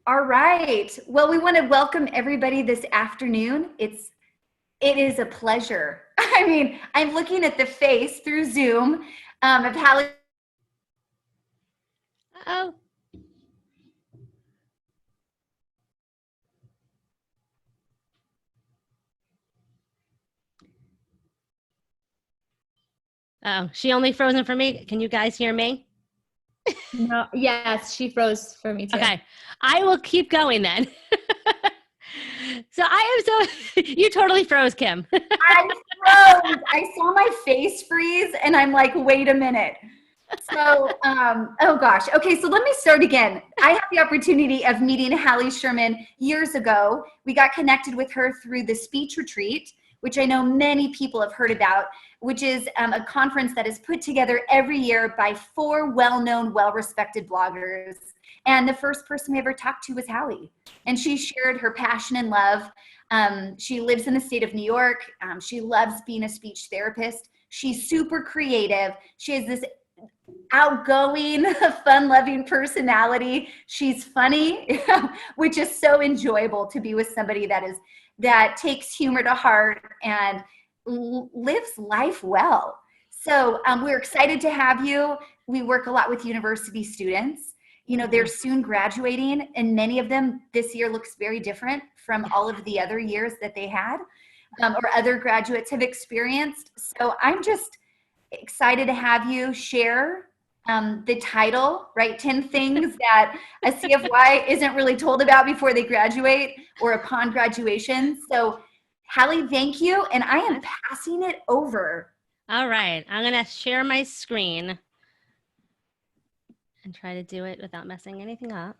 All right. Well, we want to welcome everybody this afternoon. It is a pleasure. I mean, I'm looking at the face through Zoom of Hallie. Oh. Oh, she only frozen for me. Can you guys hear me? No, yes, she froze for me too. Okay, I will keep going then. So you totally froze, Kim. I froze. I saw my face freeze and I'm like, wait a minute. So, oh gosh. Okay, so let me start again. I had the opportunity of meeting Hallie Sherman years ago. We got connected with her through the speech retreat, which I know many people have heard about, which is a conference that is put together every year by 4 well-known, well-respected bloggers. And the first person we ever talked to was Hallie. And she shared her passion and love. She lives in the state of New York. She loves being a speech therapist. She's super creative. She has this outgoing, fun-loving personality. She's funny, which is so enjoyable to be with somebody that takes humor to heart and lives life well. So we're excited to have you. We work a lot with university students. You know, they're soon graduating, and many of them this year looks very different from all of the other years that they had or other graduates have experienced. So I'm just excited to have you share the title, right? 10 things that a CFY isn't really told about before they graduate or upon graduation. So Hallie, thank you. And I am passing it over. All right, I'm going to share my screen and try to do it without messing anything up.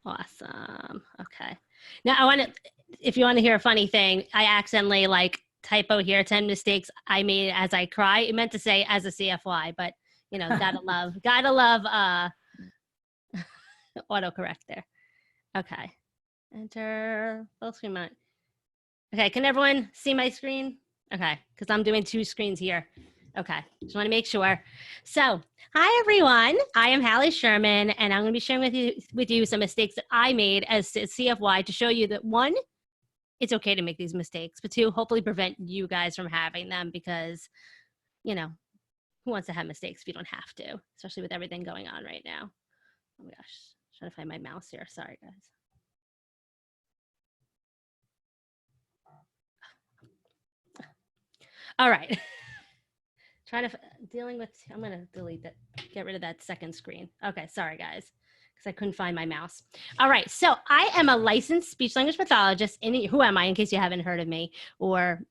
Awesome. Okay. Now I want to, if you want to hear a funny thing, I accidentally typo here, 10 mistakes I made as I cry. It meant to say as a CFY, but you know, gotta love autocorrect there. Okay. Enter full screen mode. Okay, can everyone see my screen? Okay, because I'm doing 2 screens here. Okay, just want to make sure. So, hi everyone. I am Hallie Sherman, and I'm going to be sharing with you some mistakes that I made as a CFY to show you that 1, it's okay to make these mistakes, but 2, hopefully prevent you guys from having them because, you know, who wants to have mistakes if you don't have to, especially with everything going on right now. Oh my gosh, I'm trying to find my mouse here. Sorry, guys. All right. Dealing with, I'm going to delete that, get rid of that second screen. Okay, sorry guys, because I couldn't find my mouse. All right, so I am a licensed speech language pathologist. Who am I, in case you haven't heard of me or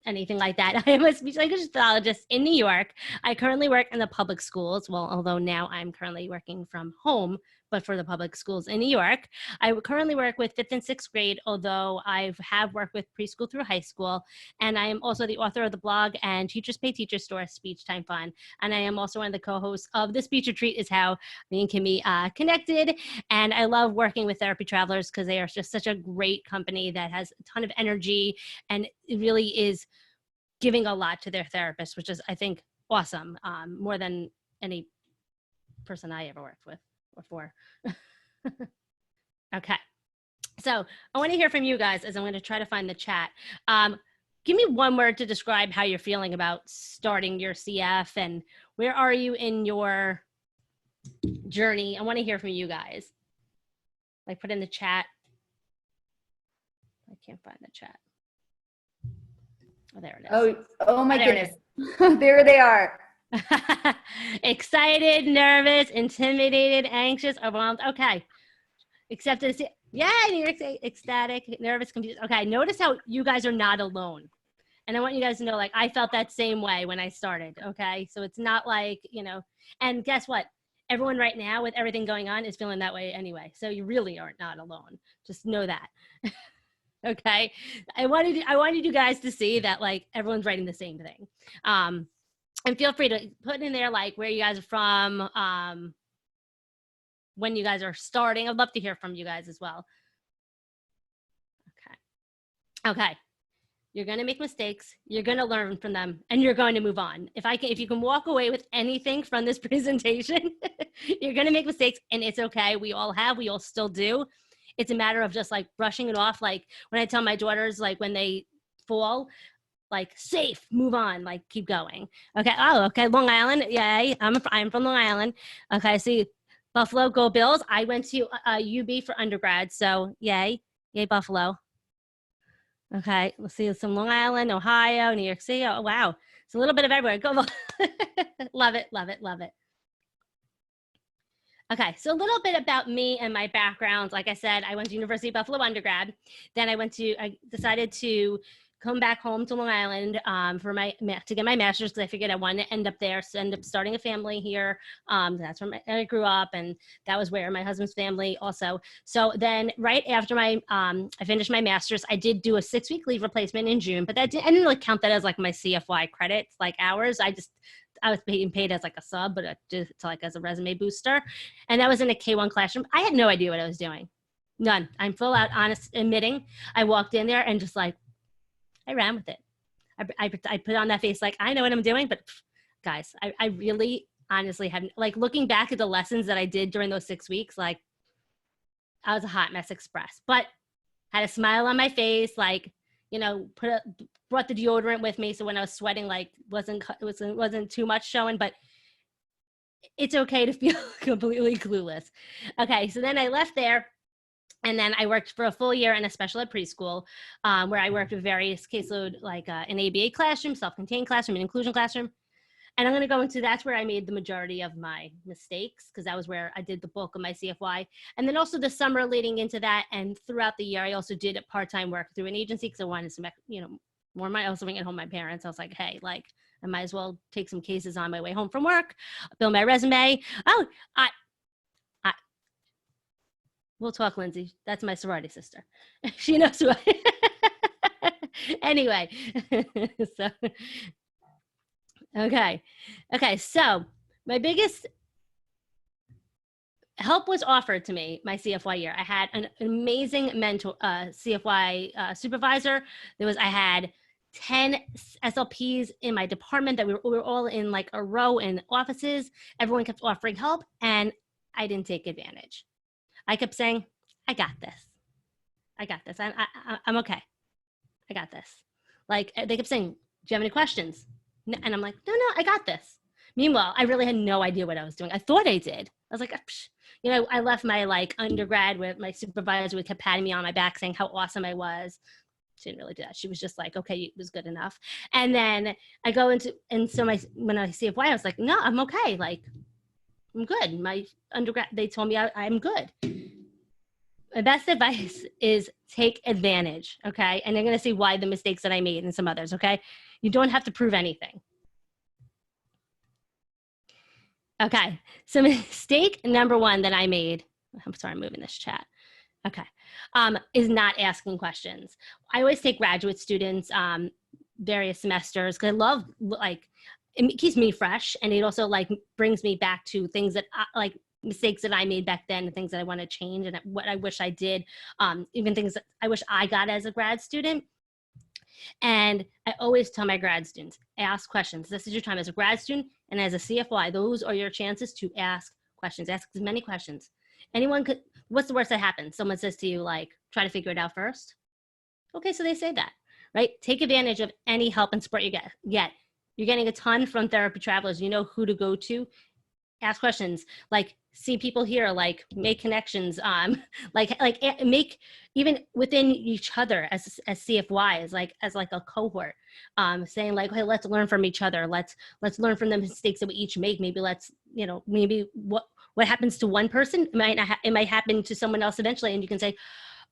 anything like that? I am a speech language pathologist in New York. I currently work in the public schools. Well, although now I'm currently working from home, but for the public schools in New York. I currently work with 5th and 6th grade, although I have worked with preschool through high school. And I am also the author of the blog and Teachers Pay Teachers Store, Speech Time Fun. And I am also one of the co-hosts of The Speech Retreat is how me and Kimmy connected. And I love working with Therapy Travelers because they are just such a great company that has a ton of energy and it really is giving a lot to their therapists, which is, I think, awesome, more than any person I ever worked with before. Okay, so I want to hear from you guys as I'm going to try to find the chat. Give me one word to describe how you're feeling about starting your CF and where are you in your journey. I want to hear from you guys. Like put in the chat. I can't find the chat. Oh, there it is. Oh my goodness. There they are. Excited, nervous, intimidated, anxious, overwhelmed. Okay. Accepted. Yeah, you're ecstatic, nervous, confused. Okay, notice how you guys are not alone. And I want you guys to know, like, I felt that same way when I started, okay? So it's not like, you know, and guess what? Everyone right now with everything going on is feeling that way anyway. So you really are not alone. Just know that. Okay? I wanted you guys to see that, like, everyone's writing the same thing. And feel free to put in there, like, where you guys are from, when you guys are starting. I'd love to hear from you guys as well. Okay. You're going to make mistakes. You're going to learn from them, and you're going to move on. If you can walk away with anything from this presentation, you're going to make mistakes, and it's okay. We all still do. It's a matter of just like brushing it off. Like when I tell my daughters, like when they fall, like safe, move on, like keep going. Okay. Oh, okay. Long Island. Yay. I'm from Long Island. Okay. See, Buffalo, go Bills. I went to UB for undergrad. So yay. Yay, Buffalo. Okay. Let's see some Long Island, Ohio, New York City. Oh, wow. It's a little bit of everywhere. Go. Love it. Love it. Love it. Okay, so a little bit about me and my background. Like I said, I went to University of Buffalo undergrad. Then I decided to come back home to Long Island to get my master's because I figured I wanted to end up there, so end up starting a family here. That's where I grew up, and that was where my husband's family also. So then right after I finished my master's, I did do a 6-week leave replacement in June, but I didn't really count that as like my CFY credits, like hours. I was being paid as like a sub, but just like as a resume booster. And that was in a K-1 classroom. I had no idea what I was doing. None. I'm full out honest admitting. I walked in there and just like, I ran with it. I put on that face like, I know what I'm doing, but guys, I really honestly have, like looking back at the lessons that I did during those 6 weeks, like I was a hot mess express, but had a smile on my face, like, you know, brought the deodorant with me. So when I was sweating, like wasn't too much showing, but it's okay to feel completely clueless. Okay. So then I left there and then I worked for a full year in a special ed preschool where I worked with various caseload, like an ABA classroom, self-contained classroom, an inclusion classroom. And I'm going to go into, that's where I made the majority of my mistakes because that was where I did the bulk of my CFY. And then also the summer leading into that. And throughout the year, I also did part-time work through an agency because I wanted some, you know, more money. I was living at home with my parents. I was like, hey, like I might as well take some cases on my way home from work, build my resume. Oh, we'll talk, Lindsay. That's my sorority sister. She knows who I Anyway, so Okay. So my biggest help was offered to me my CFY year. I had an amazing mentor, CFY supervisor. I had 10 SLPs in my department that we were all in like a row in offices. Everyone kept offering help and I didn't take advantage. I kept saying, I got this. I'm okay. I got this. Like they kept saying, do you have any questions? And I'm like, no, I got this. Meanwhile, I really had no idea what I was doing. I thought I did. I was like, psh. You know, I left my like undergrad with my supervisor who kept patting me on my back saying how awesome I was. She didn't really do that. She was just like, okay, it was good enough. And then I go into, and so when I CFY, I was like, no, I'm okay. Like, I'm good. My undergrad, they told me I'm good. My best advice is take advantage, okay? And they're going to see why the mistakes that I made and some others, okay? You don't have to prove anything. Okay, so mistake number one that I made, I'm sorry, I'm moving this chat. Okay, is not asking questions. I always take graduate students various semesters because I love, like, it keeps me fresh and it also like brings me back to things that like mistakes that I made back then and things that I want to change and what I wish I did, even things that I wish I got as a grad student. And I always tell my grad students, ask questions. This is your time as a grad student and as a CFY. Those are your chances to ask questions. Ask as many questions. Anyone could, what's the worst that happens? Someone says to you, like, try to figure it out first. Okay, so they say that, right? Take advantage of any help and support you get. You're getting a ton from Therapy Travelers. You know who to go to. Ask questions, like see people here, like make connections, like make even within each other as CFYs, as like a cohort, saying like, hey, let's learn from each other. Let's learn from the mistakes that we each make. Maybe maybe what happens to one person it might happen to someone else eventually, and you can say,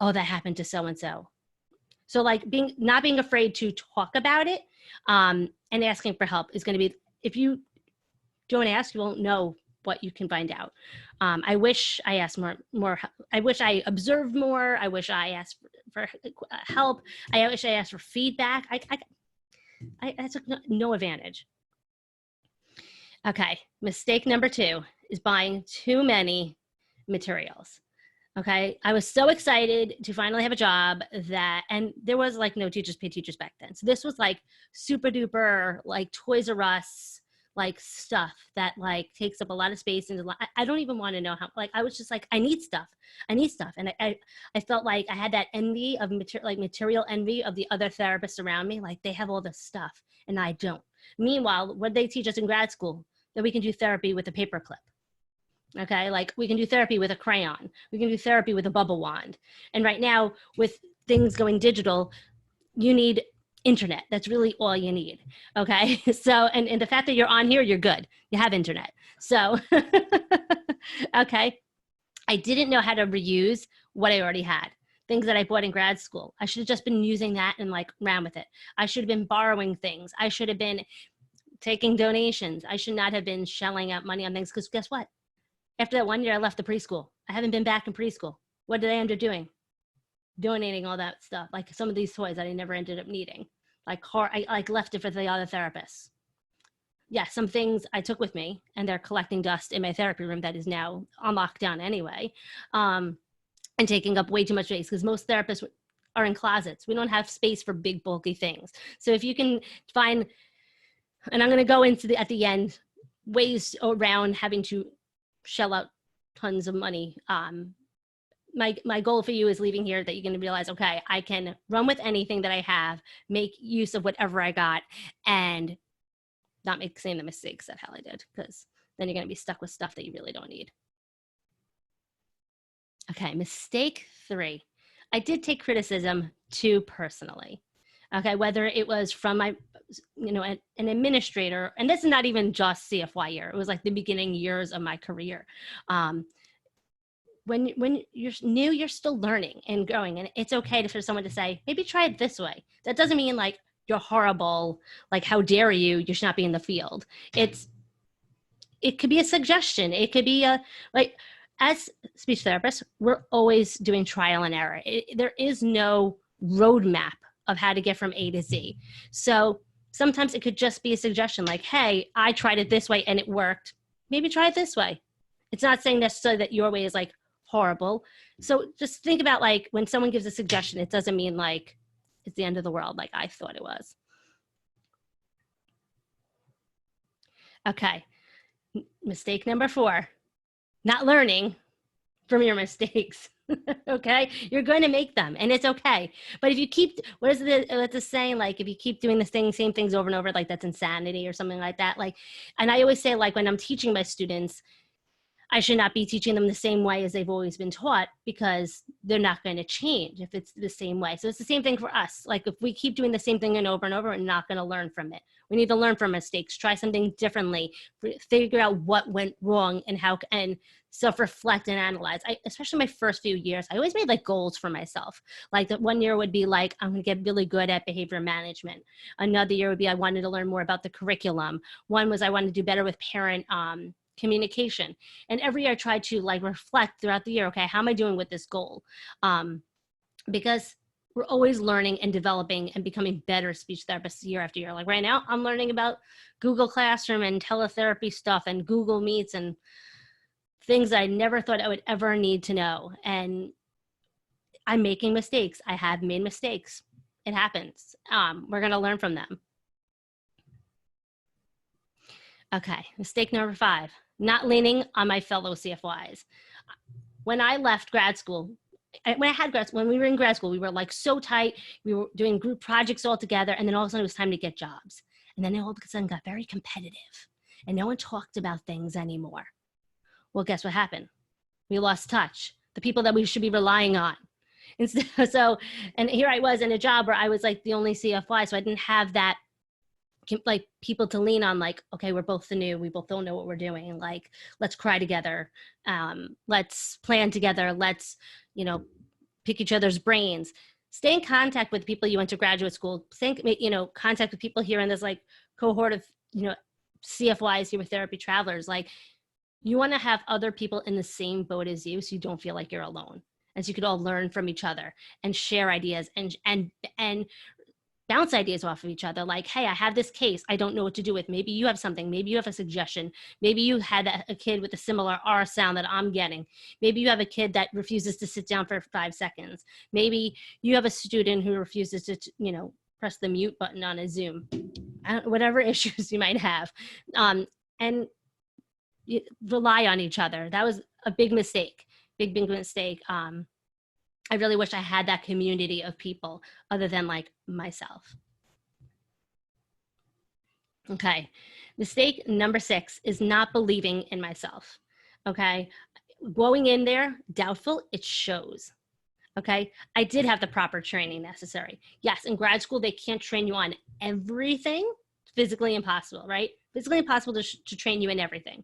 oh, that happened to so and so. So like not being afraid to talk about it, and asking for help is going to be, if you don't ask, you won't know what you can find out. I wish I asked more. I wish I observed more. I wish I asked for help. I wish I asked for feedback. I took no advantage. Okay, mistake number 2 is buying too many materials. Okay, I was so excited to finally have a job and there was like no teachers pay teachers back then. So this was like super duper, like Toys R Us, like stuff that like takes up a lot of space, and I don't even want to know how, like, I was just like, I need stuff. And I felt like I had that envy of material envy of the other therapists around me. Like, they have all this stuff and I don't. Meanwhile, what they teach us in grad school, that we can do therapy with a paperclip. Okay, like we can do therapy with a crayon. We can do therapy with a bubble wand. And right now, with things going digital, you need internet. That's really all you need. Okay, so and the fact that you're on here, you're good. You have internet. So, okay, I didn't know how to reuse what I already had. Things that I bought in grad school. I should have just been using that and like ran with it. I should have been borrowing things. I should have been taking donations. I should not have been shelling out money on things, because guess what? After that 1 year, I left the preschool. I haven't been back in preschool. What did I end up doing? Donating all that stuff, like some of these toys that I never ended up needing. I like left it for the other therapists. Yeah, some things I took with me, and they're collecting dust in my therapy room that is now on lockdown anyway, and taking up way too much space, because most therapists are in closets. We don't have space for big, bulky things. So if you can find, and I'm going to go into at the end, ways around having to shell out tons of money. My goal for you is leaving here that you're going to realize, okay, I can run with anything that I have, make use of whatever I got, and not make the mistakes that Hallie did, because then you're going to be stuck with stuff that you really don't need. Okay, mistake 3. I did take criticism too personally. Okay, whether it was from my, an administrator, and this is not even just CFY year. It was like the beginning years of my career. When you're new, you're still learning and growing, and it's okay for someone to say, maybe try it this way. That doesn't mean like you're horrible, like how dare you should not be in the field. It could be a suggestion. It could be as speech therapists, we're always doing trial and error. There is no roadmap of how to get from A to Z. So sometimes it could just be a suggestion like, hey, I tried it this way and it worked. Maybe try it this way. It's not saying necessarily that your way is like horrible. So just think about like when someone gives a suggestion, it doesn't mean like it's the end of the world like I thought it was. Okay, mistake number 4, not learning from your mistakes. Okay, you're going to make them, and it's okay. But if you keep, what's the saying? Like, if you keep doing the same things over and over, like that's insanity or something like that. Like, and I always say, like, when I'm teaching my students, I should not be teaching them the same way as they've always been taught, because they're not going to change if it's the same way. So it's the same thing for us. Like, if we keep doing the same thing and over, we're not going to learn from it. We need to learn from mistakes, try something differently, figure out what went wrong and how, and self-reflect and analyze. Especially my first few years, I always made like goals for myself. Like that 1 year would be like, I'm going to get really good at behavior management. Another year would be, I wanted to learn more about the curriculum. One was I wanted to do better with parent communication. And every year I tried to like reflect throughout the year, okay, how am I doing with this goal? Because we're always learning and developing and becoming better speech therapists year after year. Like right now, I'm learning about Google Classroom and teletherapy stuff and Google Meets and things I never thought I would ever need to know. And I'm making mistakes. I have made mistakes. It happens. We're going to learn from them. Okay, mistake number 5, not leaning on my fellow CFYs. When I left grad school, when we were in grad school, we were like so tight. We were doing group projects all together, and then all of a sudden it was time to get jobs. And then it all of a sudden got very competitive, and no one talked about things anymore. Well, guess what happened? We lost touch. The people that we should be relying on. And here I was in a job where I was like the only CFY, so I didn't have that like people to lean on, like, okay, we're both the new, we both don't know what we're doing. Like, let's cry together. Let's plan together. Let's, pick each other's brains. Stay in contact with people you went to graduate school. Contact with people here in this like cohort of, CFYs here with therapy travelers. Like, you want to have other people in the same boat as you, so you don't feel like you're alone. And so you could all learn from each other and share ideas and bounce ideas off of each other. Like, hey, I have this case. I don't know what to do with. Maybe you have something. Maybe you have a suggestion. Maybe you had a kid with a similar R sound that I'm getting. Maybe you have a kid that refuses to sit down for 5 seconds. Maybe you have a student who refuses to, press the mute button on a Zoom. whatever issues you might have, and rely on each other. That was a big mistake, big mistake. I really wish I had that community of people other than like myself. Okay. Mistake number 6 is not believing in myself. Okay. Going in there, doubtful, it shows. Okay. I did have the proper training necessary. Yes. In grad school, they can't train you on everything. Physically impossible, right? Physically impossible to train you in everything.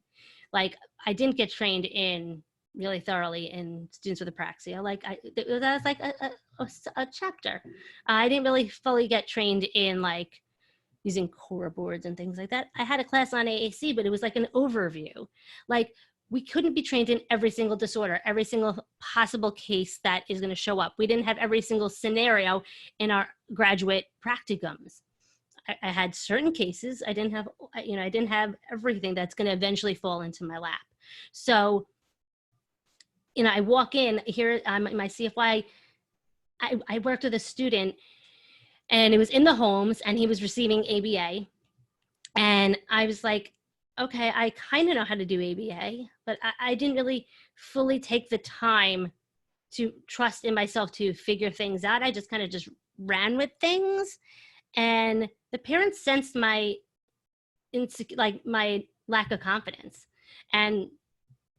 Like I didn't get trained in really thoroughly in students with apraxia. Like that was like a chapter. I didn't really fully get trained in like using core boards and things like that. I had a class on AAC, but it was like an overview. Like we couldn't be trained in every single disorder, every single possible case that is going to show up. We didn't have every single scenario in our graduate practicums. I had certain cases. I didn't have everything that's going to eventually fall into my lap. So, I walk in here, my CFY, I worked with a student and it was in the homes and he was receiving ABA. And I was like, okay, I kind of know how to do ABA, but I didn't really fully take the time to trust in myself to figure things out. I just kind of just ran with things. And the parents sensed my my lack of confidence, and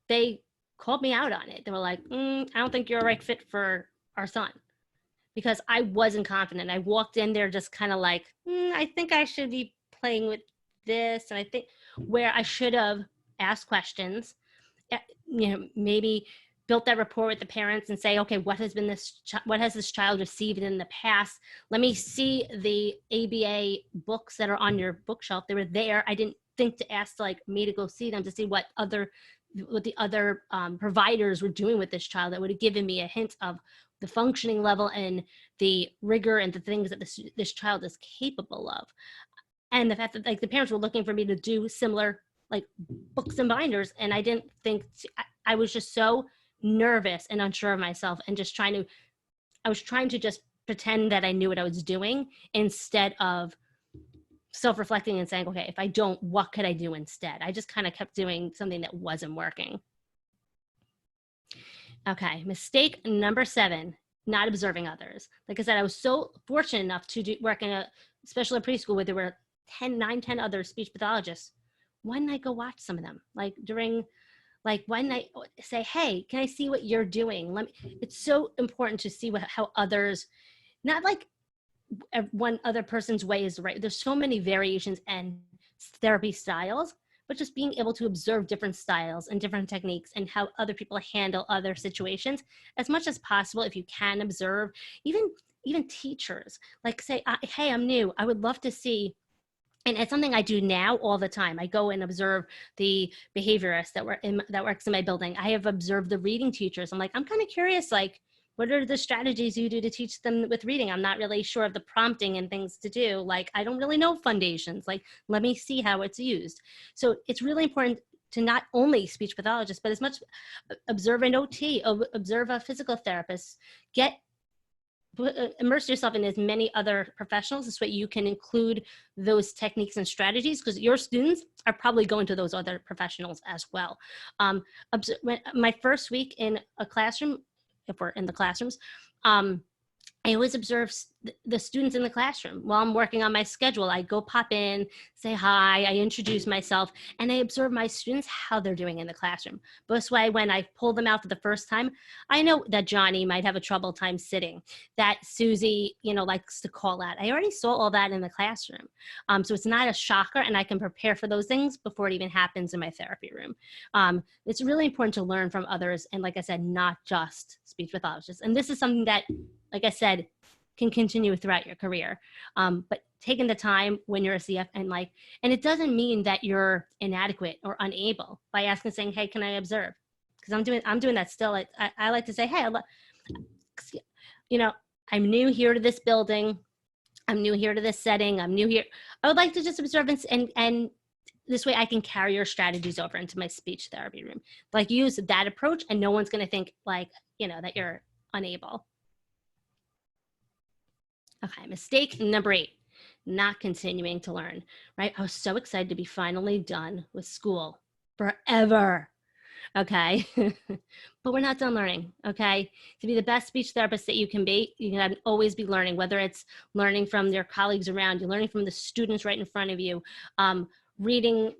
they called me out on it. They were like, I don't think you're a right fit for our son, because I wasn't confident. I walked in there just kind of like, I think I should be playing with this. And I think where I should have asked questions, maybe built that rapport with the parents and say, okay, what has this child received in the past? Let me see the ABA books that are on your bookshelf. They were there. I didn't think to ask me to go see them to see what the other providers were doing with this child. That would have given me a hint of the functioning level and the rigor and the things that this child is capable of. And the fact that the parents were looking for me to do similar books and binders. And I didn't think, I was just so nervous and unsure of myself and I was trying to just pretend that I knew what I was doing instead of self-reflecting and saying, okay, if I don't, what could I do instead? I just kind of kept doing something that wasn't working. Okay, mistake number 7, not observing others. Like I said, I was so fortunate enough to work in a special ed preschool where there were 10 other speech pathologists. Why didn't I go watch some of them? Why didn't I say, hey, can I see what you're doing? It's so important to see how others, not like one other person's way is right. There's so many variations and therapy styles, but just being able to observe different styles and different techniques and how other people handle other situations as much as possible. If you can observe, even teachers, say, hey, I'm new. I would love to see. And it's something I do now all the time. I go and observe the behaviorists that works in my building. I have observed the reading teachers. I'm kind of curious, what are the strategies you do to teach them with reading? I'm not really sure of the prompting and things to do. I don't really know foundations. Let me see how it's used. So it's really important to not only speech pathologists, but as much observe an OT, observe a physical therapist, immerse yourself in as many other professionals. This way you can include those techniques and strategies, because your students are probably going to those other professionals as well. My first week in a classroom, if we're in the classrooms, I always observe the students in the classroom while I'm working on my schedule. I go pop in, say hi, I introduce myself, and I observe my students, how they're doing in the classroom. But this way, when I pull them out for the first time, I know that Johnny might have a trouble time sitting, that Susie, likes to call out. I already saw all that in the classroom. So it's not a shocker, and I can prepare for those things before it even happens in my therapy room. It's really important to learn from others, and like I said, not just speech pathologists. And this is something that, like I said, can continue throughout your career. But taking the time when you're a CF and it doesn't mean that you're inadequate or unable by asking, saying, hey, can I observe? Because I'm doing that still. I like to say, hey, I'm new here to this building. I'm new here to this setting. I'm new here. I would like to just observe and this way I can carry your strategies over into my speech therapy room. Use that approach, and no one's going to think that you're unable. Okay, mistake number 8, not continuing to learn, right? I was so excited to be finally done with school forever. Okay. But we're not done learning. Okay. To be the best speech therapist that you can be, you can always be learning, whether it's learning from your colleagues around you, learning from the students right in front of you, reading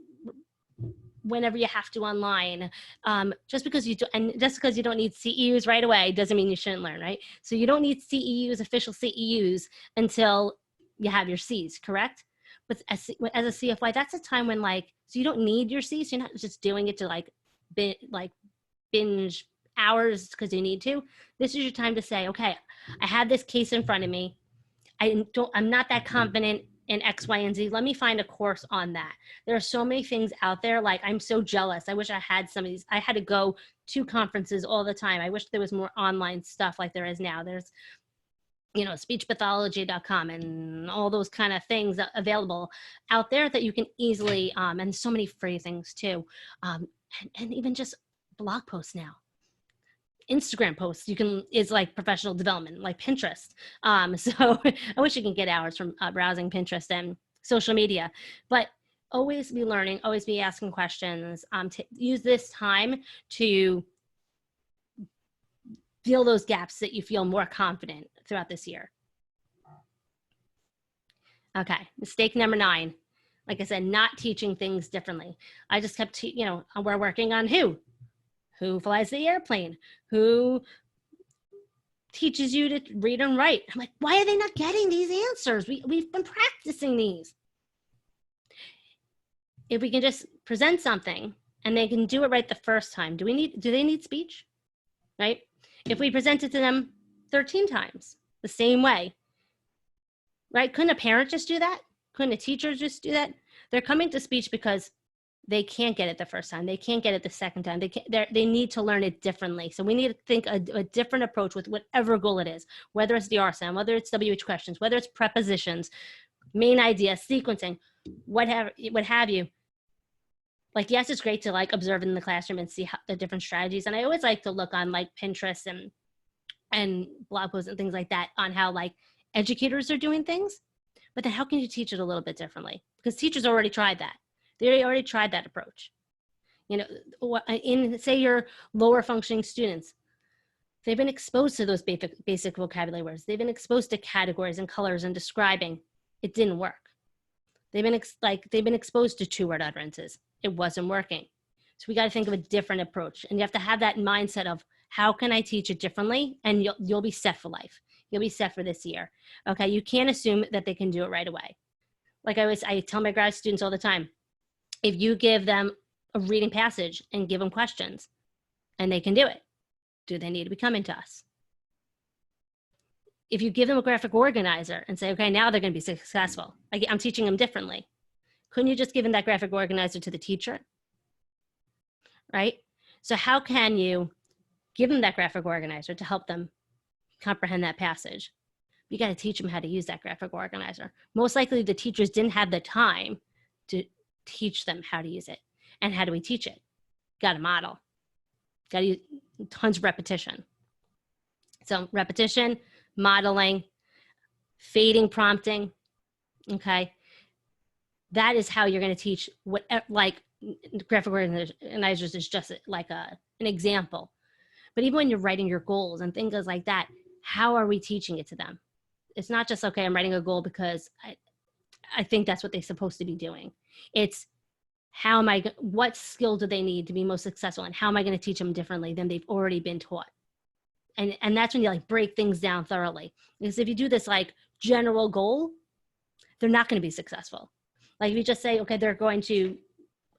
whenever you have to online. Just because you don't need CEUs right away doesn't mean you shouldn't learn, right? So you don't need CEUs, official CEUs, until you have your Cs, correct? But as a CFY, that's a time when so you don't need your Cs. You're not just doing it to binge hours because you need to. This is your time to say, okay, I have this case in front of me. I'm not that confident in X, Y, and Z. Let me find a course on that. There are so many things out there. I'm so jealous. I wish I had some of these. I had to go to conferences all the time. I wish there was more online stuff like there is now. There's, speechpathology.com and all those kind of things available out there that you can easily, and so many free things too. And even just blog posts now. Instagram posts is like professional development, like Pinterest. So I wish you can get hours from browsing Pinterest and social media, but always be learning, always be asking questions. To use this time to fill those gaps that you feel more confident throughout this year. Okay, mistake number 9. Like I said, not teaching things differently. I just kept, we're working on who flies the airplane, who teaches you to read and write. I'm like, why are they not getting these answers? We've been practicing these. If we can just present something and they can do it right the first time, do they need speech? Right? If we present it to them 13 times the same way, right? Couldn't a parent just do that? Couldn't a teacher just do that? They're coming to speech because they can't get it the first time. They can't get it the second time. They need to learn it differently. So we need to think a different approach with whatever goal it is, whether it's the RSM, whether it's WH questions, whether it's prepositions, main idea, sequencing, what have you. Yes, it's great to observe in the classroom and see the different strategies. And I always like to look on Pinterest and blog posts and things like that on how educators are doing things. But then how can you teach it a little bit differently? Because teachers already tried that. They already tried that approach. In say your lower functioning students, they've been exposed to those basic vocabulary words. They've been exposed to categories and colors and describing. It didn't work. They've been exposed to 2-word utterances. It wasn't working. So we got to think of a different approach, and you have to have that mindset of how can I teach it differently, and you'll be set for life. You'll be set for this year. Okay, you can't assume that they can do it right away. I tell my grad students all the time, if you give them a reading passage and give them questions and they can do it, do they need to be coming to us? If you give them a graphic organizer and say, okay, now they're going to be successful. I'm teaching them differently. Couldn't you just give them that graphic organizer to the teacher? Right? So how can you give them that graphic organizer to help them comprehend that passage? You got to teach them how to use that graphic organizer. Most likely the teachers didn't have the time to teach them how to use it. And how do we teach it? Got to model. Got to use tons of repetition. So repetition, modeling, fading prompting, okay? That is how you're going to teach graphic organizers is just an example. But even when you're writing your goals and things like that, how are we teaching it to them? It's not just, okay, I'm writing a goal because I think that's what they're supposed to be doing. It's what skill do they need to be most successful, and how am I going to teach them differently than they've already been taught? And that's when you break things down thoroughly. Because if you do this general goal, they're not going to be successful. If you just say, okay, they're going to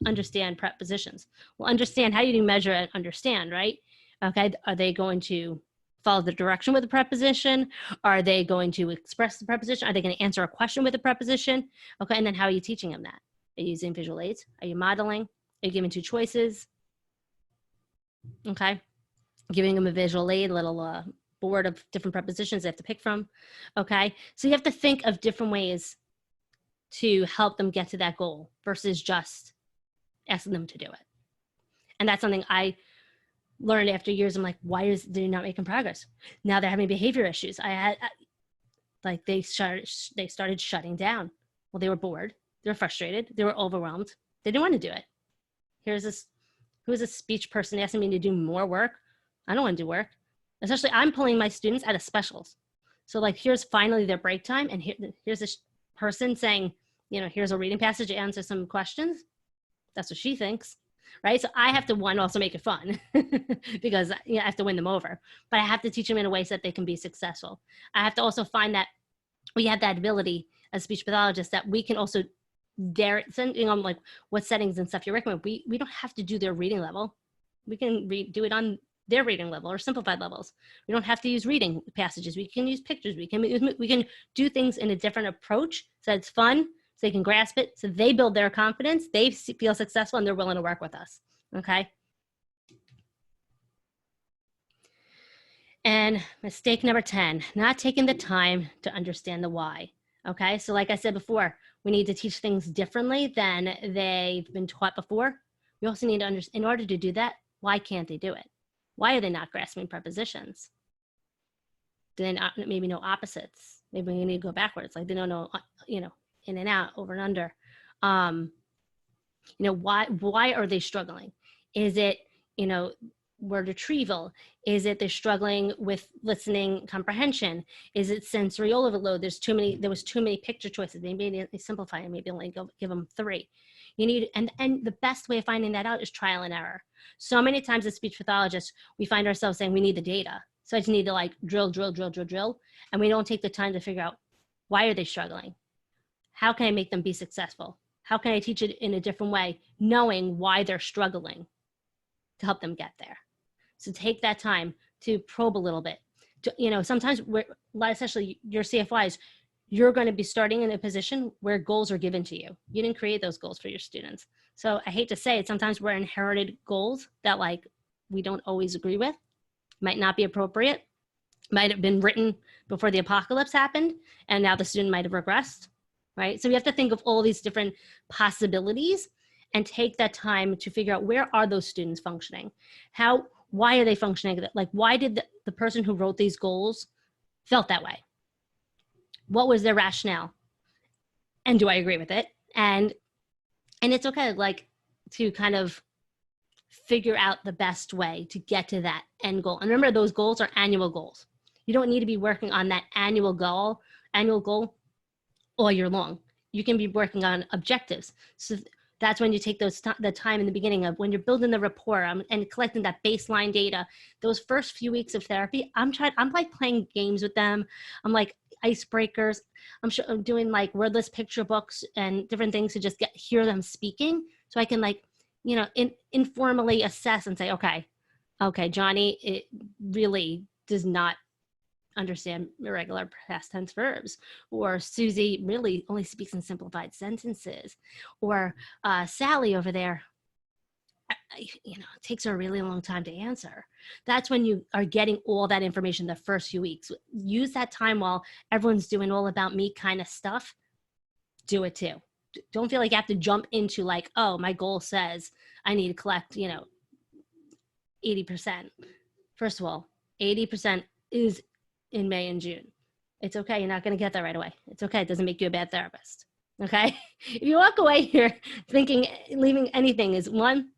understand prepositions. Well, understand, how do you measure and understand, right? Okay, are they going to follow the direction with the preposition? Are they going to express the preposition? Are they going to answer a question with a preposition? Okay, and then how are you teaching them that? Are you using visual aids? Are you modeling? Are you giving 2 choices? Okay, giving them a visual aid, a little board of different prepositions they have to pick from. Okay, so you have to think of different ways to help them get to that goal versus just asking them to do it. And that's something I learned after years. I'm like, why is they're not making progress? Now they're having behavior issues. like they started shutting down. Well, they were bored, they were frustrated, they were overwhelmed, they didn't want to do it. Who's a speech person asking me to do more work? I don't want to do work. Especially I'm pulling my students out of specials. So like, here's finally their break time. And here's this person saying, here's a reading passage to answer some questions. That's what she thinks, right? So I have to, one, also make it fun because I have to win them over, but I have to teach them in a way so that they can be successful. I have to also find that we have that ability as speech pathologists that we can also depending on like what settings and stuff you recommend, we don't have to do their reading level. We can do it on their reading level or simplified levels. We don't have to use reading passages. We can use pictures. We can do things in a different approach so it's fun, so they can grasp it, so they build their confidence, they feel successful, and they're willing to work with us, okay? And mistake number 10, not taking the time to understand the why, okay? So like I said before, we need to teach things differently than they've been taught before. We also need to understand, in order to do that, why can't they do it? Why are they not grasping prepositions? Do they not maybe know opposites? Maybe we need to go backwards, like they don't know, in and out, over and under. Why are they struggling? Is it, word retrieval? Is it they're struggling with listening comprehension? Is it sensory overload? There was too many picture choices. Maybe they simplify and maybe only give them 3. You need, and the best way of finding that out is trial and error. So many times as speech pathologists, we find ourselves saying we need the data. So I just need to like drill. And we don't take the time to figure out, why are they struggling? How can I make them be successful? How can I teach it in a different way, knowing why they're struggling to help them get there? So take that time to probe a little bit. Sometimes especially your CFYs, you're going to be starting in a position where goals are given to you. You didn't create those goals for your students. So I hate to say it, sometimes we're inherited goals that like we don't always agree with, might not be appropriate, might have been written before the apocalypse happened, and now the student might have regressed, right? So we have to think of all these different possibilities and take that time to figure out, where are those students functioning? Why are they functioning? Like, why did the person who wrote these goals felt that way? What was their rationale? And do I agree with it? And it's okay, like, to kind of figure out the best way to get to that end goal. And remember, those goals are annual goals. You don't need to be working on that annual goal all year long. You can be working on objectives. So that's when you take the time in the beginning of when you're building the rapport and collecting that baseline data. Those first few weeks of therapy, I'm like playing games with them. I'm like icebreakers. I'm doing like wordless picture books and different things to just hear them speaking, so I can like, informally assess and say, okay, Johnny, it really does not understand irregular past tense verbs, or Susie really only speaks in simplified sentences, or Sally over there, it takes her a really long time to answer. That's when you are getting all that information the first few weeks. Use that time while everyone's doing all about me kind of stuff. Do it too. Don't feel like you have to jump into like, oh, my goal says I need to collect, 80%. First of all, 80% is in May and June. It's okay. You're not going to get that right away. It's okay. It doesn't make you a bad therapist. Okay. If you walk away here thinking leaving anything is, 1,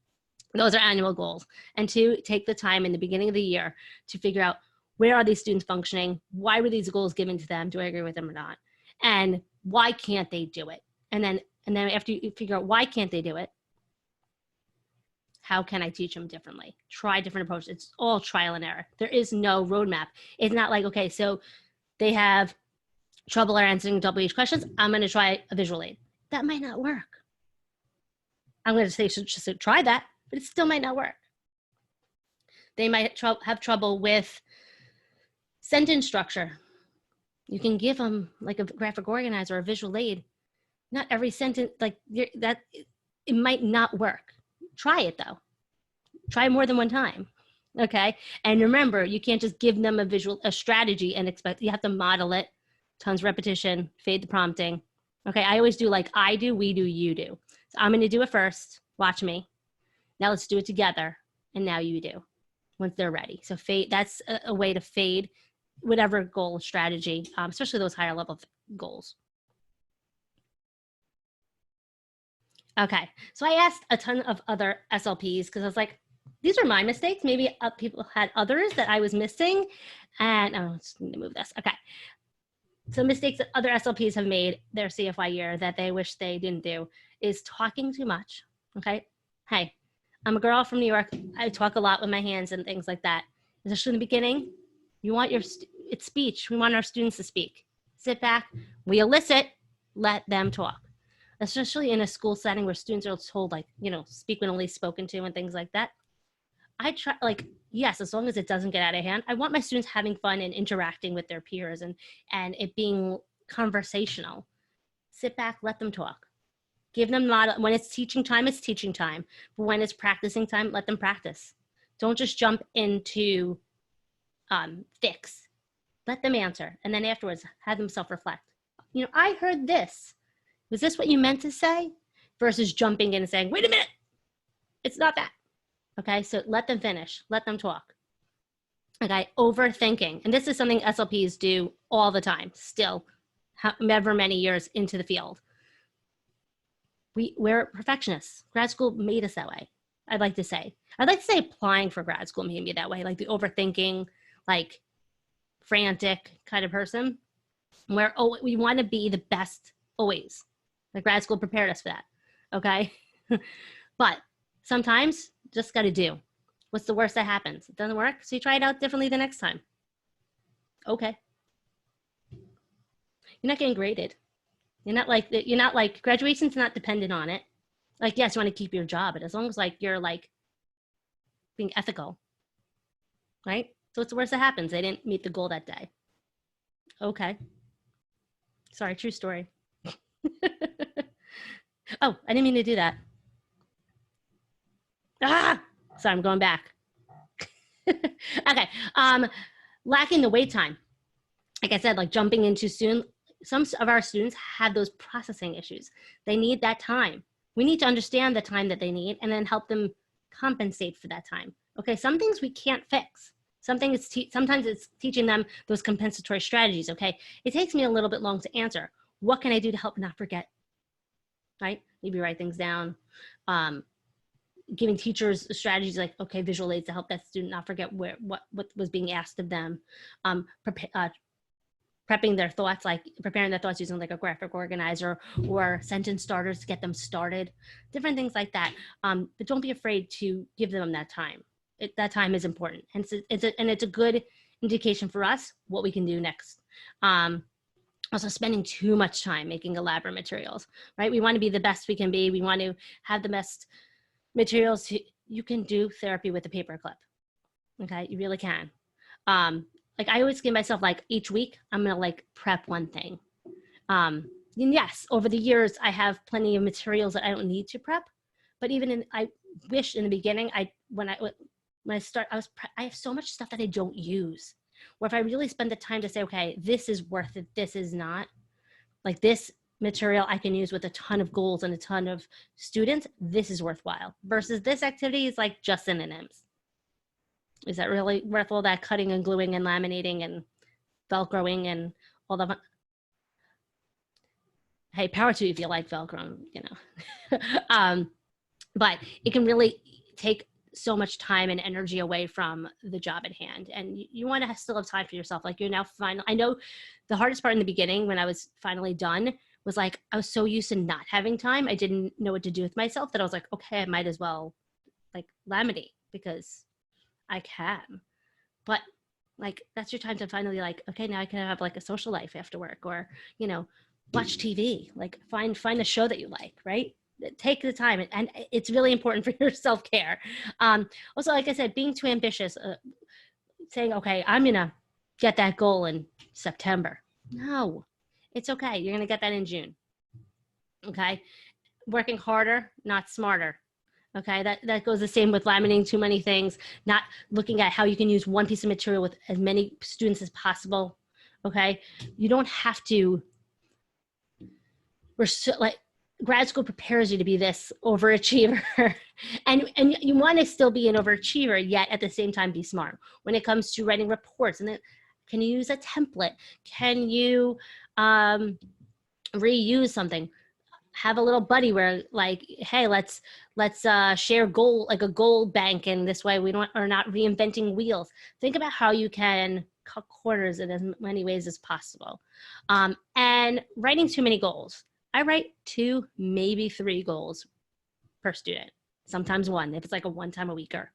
those are annual goals. And 2, take the time in the beginning of the year to figure out, where are these students functioning? Why were these goals given to them? Do I agree with them or not? And why can't they do it? And then after you figure out why can't they do it, how can I teach them differently? Try different approaches. It's all trial and error. There is no roadmap. It's not like, okay, so they have trouble answering WH questions. I'm going to try a visual aid. That might not work. I'm going to say just try that, but it still might not work. They might have trouble with sentence structure. You can give them like a graphic organizer or a visual aid. Not every sentence, like that, it might not work. Try it though. Try more than one time. Okay. And remember, you can't just give them a strategy and expect, you have to model it. Tons of repetition, fade the prompting. Okay. I always do like I do, we do, you do. So I'm going to do it first. Watch me. Now let's do it together. And now you do once they're ready. So fade, that's a way to fade whatever goal strategy, especially those higher level goals. Okay, so I asked a ton of other SLPs because I was like, these are my mistakes. Maybe people had others that I was missing. And oh, let's need to move this. Okay. So mistakes that other SLPs have made their CFY year that they wish they didn't do is talking too much. Okay. Hey, I'm a girl from New York. I talk a lot with my hands and things like that. Especially in the beginning, you want it's speech. We want our students to speak. Sit back, we elicit, let them talk. Especially in a school setting where students are told, like, you know, speak when only spoken to and things like that. I try, like, yes, as long as it doesn't get out of hand, I want my students having fun and interacting with their peers and it being conversational. Sit back, let them talk. Give them when it's teaching time, it's teaching time. But when it's practicing time, let them practice. Don't just jump into fix. Let them answer. And then afterwards, have them self-reflect. You know, I heard this. Was this what you meant to say? Versus jumping in and saying, wait a minute, it's not that. Okay, so let them finish, let them talk. Okay, overthinking. And this is something SLPs do all the time, still, however many years into the field. We're perfectionists. Grad school made us that way, I'd like to say. I'd like to say applying for grad school made me that way, like the overthinking, like frantic kind of person, where we want to be the best always. The grad school prepared us for that, okay? But sometimes just got to do. What's the worst that happens? It doesn't work, so you try it out differently the next time. Okay. You're not getting graded. You're not like graduation's not dependent on it. Like, yes, you want to keep your job, but as long as like you're like being ethical, right? So what's the worst that happens? They didn't meet the goal that day. Okay. Sorry, true story. Oh, I didn't mean to do that. So I'm going back. Okay. Lacking the wait time. Like I said, like jumping in too soon. Some of our students have those processing issues. They need that time. We need to understand the time that they need and then help them compensate for that time. Okay, some things we can't fix. Sometimes it's teaching them those compensatory strategies. Okay, it takes me a little bit long to answer. What can I do to help not forget? Right? Maybe write things down. Giving teachers strategies like, okay, visual aids to help that student not forget what was being asked of them. Prepping their thoughts, like preparing their thoughts using like a graphic organizer or sentence starters to get them started, different things like that. But don't be afraid to give them that time. That time is important. And it's a good indication for us what we can do next. Also spending too much time making elaborate materials, right? We want to be the best we can be. We want to have the best materials. You can do therapy with a paperclip. Okay, you really can. Like I always give myself like each week, I'm gonna like prep one thing. And yes, over the years, I have plenty of materials that I don't need to prep, but I wish in the beginning, when I start, I have so much stuff that I don't use. Or if I really spend the time to say, okay, this is worth it, this is not, like this material I can use with a ton of goals and a ton of students, this is worthwhile, versus this activity is like just synonyms. Is that really worth all that cutting and gluing and laminating and Velcroing and all the, hey, power to you if you like Velcro, you know. But it can really take so much time and energy away from the job at hand. And you want to still have time for yourself. Like you're now final. I know the hardest part in the beginning when I was finally done was like, I was so used to not having time. I didn't know what to do with myself that I was like, okay, I might as well like laminate because I can. But like, that's your time to finally like, okay, now I can have like a social life after work or, you know, watch TV, like find a show that you like, right? Take the time and it's really important for your self-care. Also, like I said, being too ambitious, saying, okay, I'm gonna get that goal in September. No, it's okay. You're gonna get that in June. Okay. Working harder, not smarter. Okay, that goes the same with laminating too many things, not looking at how you can use one piece of material with as many students as possible. Okay, you don't have to, like grad school prepares you to be this overachiever and you want to still be an overachiever, yet at the same time be smart when it comes to writing reports. And then Can you use a template? Can you reuse something? Have a little buddy where like, hey, let's share goal, like a goal bank, and this way we are not reinventing wheels. Think about how you can cut corners in as many ways as possible. And writing too many goals. I write 2, maybe 3 goals per student, sometimes 1 if it's like a 1 time a weeker.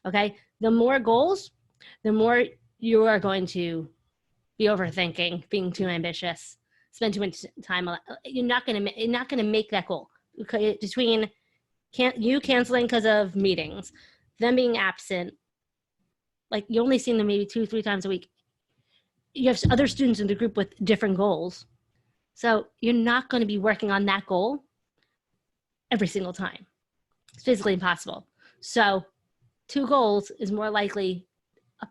Okay, the more goals, the more you are going to be overthinking, being too ambitious, spend too much time. You're not gonna make that goal. Between you canceling because of meetings, them being absent, like you only see them maybe 2-3 times a week. You have other students in the group with different goals, so you're not going to be working on that goal every single time. It's physically impossible. So 2 goals is more likely a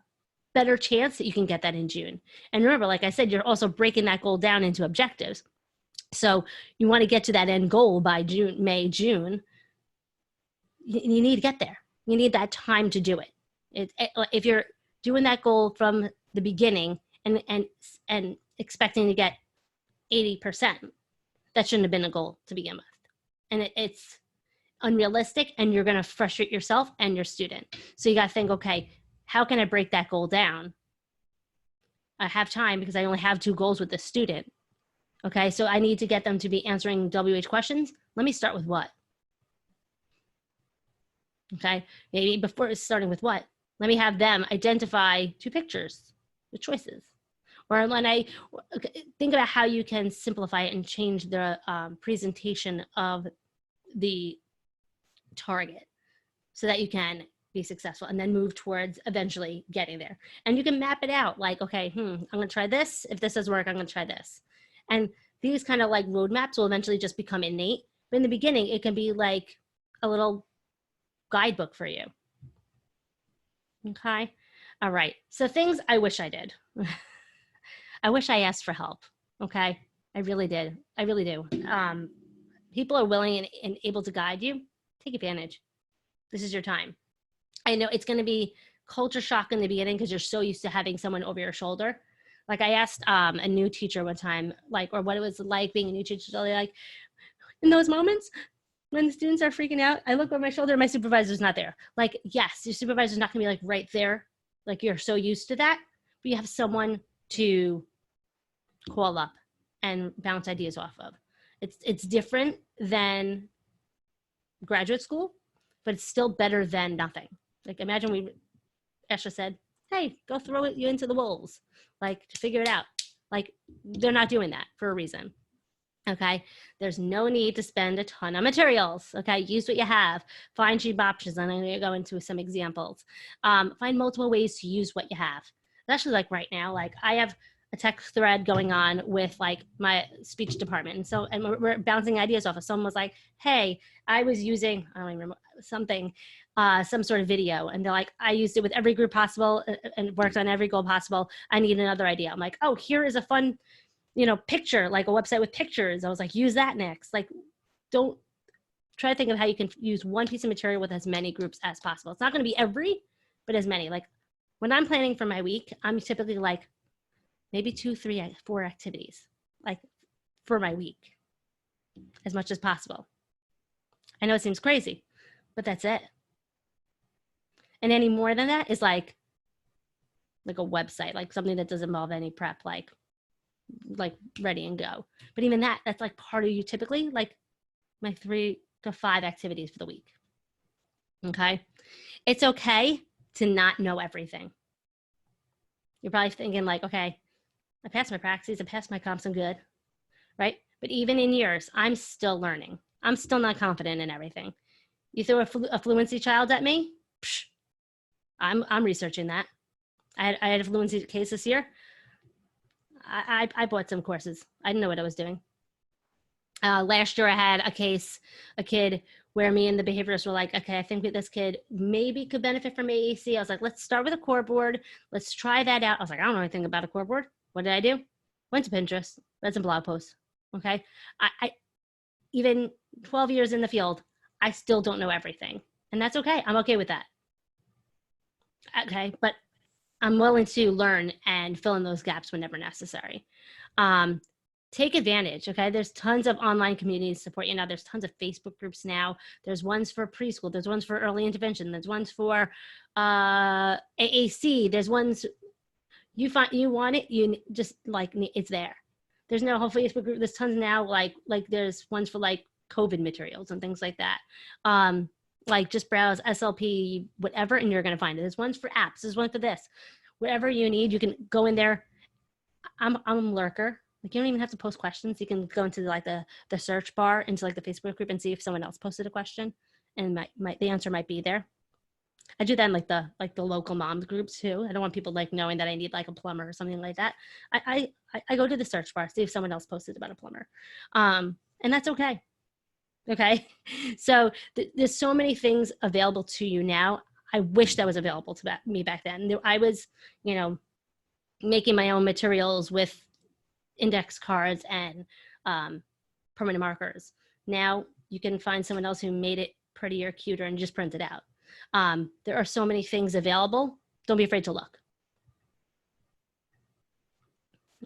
better chance that you can get that in June. And remember, like I said, you're also breaking that goal down into objectives. So you want to get to that end goal by May, June. You need to get there. You need that time to do it. If you're doing that goal from the beginning and expecting to get 80%, that shouldn't have been a goal to begin with. And it's unrealistic, and you're going to frustrate yourself and your student. So you got to think, okay, how can I break that goal down? I have time because I only have 2 goals with the student. Okay, so I need to get them to be answering WH questions. Let me start with what? Okay, maybe before starting with what, let me have them identify 2 pictures with choices. Or when I think about how you can simplify it and change the presentation of the target so that you can be successful and then move towards eventually getting there. And you can map it out like, okay, I'm gonna try this. If this does work, I'm gonna try this. And these kind of like roadmaps will eventually just become innate. But in the beginning, it can be like a little guidebook for you. Okay. All right. So things I wish I did. I wish I asked for help. Okay. I really did. I really do. People are willing and able to guide you. Take advantage. This is your time. I know it's going to be culture shock in the beginning because you're so used to having someone over your shoulder. Like I asked a new teacher one time, like, or what it was like being a new teacher. So like, in those moments when the students are freaking out, I look over my shoulder and my supervisor's not there. Like, yes, your supervisor's not going to be like right there. Like you're so used to that, but you have someone to call up and bounce ideas off of. It's different than graduate school, but it's still better than nothing. Like imagine Esha said, hey, go throw you into the wolves, like to figure it out. Like they're not doing that for a reason. Okay, there's no need to spend a ton of materials. Okay, use what you have. Find cheap options, and I'm going to go into some examples. Find multiple ways to use what you have. Especially like right now, like I have a tech thread going on with like my speech department, and we're bouncing ideas off of. Someone was like, "Hey, I was using I don't even remember something, some sort of video," and they're like, "I used it with every group possible and worked on every goal possible. I need another idea." I'm like, "Oh, here is a fun." Picture, like a website with pictures. I was like, use that next. Like, don't try to think of how you can use one piece of material with as many groups as possible. It's not going to be every, but as many. Like when I'm planning for my week, I'm typically like maybe 2, 3, 4 activities, like for my week, as much as possible. I know it seems crazy, but that's it. And any more than that is like a website, like something that doesn't involve any prep, like ready and go. But even that's like part of you typically, like my 3 to 5 activities for the week. Okay. It's okay to not know everything. You're probably thinking like, okay, I passed my praxis, I passed my comps, I'm good. Right. But even in years, I'm still learning. I'm still not confident in everything. You throw a fluency child at me, I'm researching that. I had a fluency case this year. I bought some courses. I didn't know what I was doing. Last year I had a kid where me and the behaviorists were like, okay, I think that this kid maybe could benefit from AAC. I was like, let's start with a core board. Let's try that out. I was like, I don't know anything about a core board. What did I do? Went to Pinterest, read some blog posts. Okay. I even 12 years in the field, I still don't know everything. And that's okay. I'm okay with that. Okay. But I'm willing to learn and fill in those gaps whenever necessary. Take advantage, okay? There's tons of online communities support you now. There's tons of Facebook groups now. There's ones for preschool. There's ones for early intervention. There's ones for AAC. There's ones you want it, you just like, it's there. There's no whole Facebook group. There's tons now, like there's ones for like COVID materials and things like that. Like just browse SLP, whatever, and you're going to find it. There's ones for apps. There's one for this. Whatever you need, you can go in there. I'm a lurker. Like you don't even have to post questions. You can go into like the search bar into like the Facebook group and see if someone else posted a question, and the answer might be there. I do that in like the local moms groups too. I don't want people like knowing that I need like a plumber or something like that. I go to the search bar, see if someone else posted about a plumber, and that's okay. Okay, so there's so many things available to you now. I wish that was available to me back then. I was, making my own materials with index cards and permanent markers. Now you can find someone else who made it prettier, cuter, and just print it out. There are so many things available. Don't be afraid to look.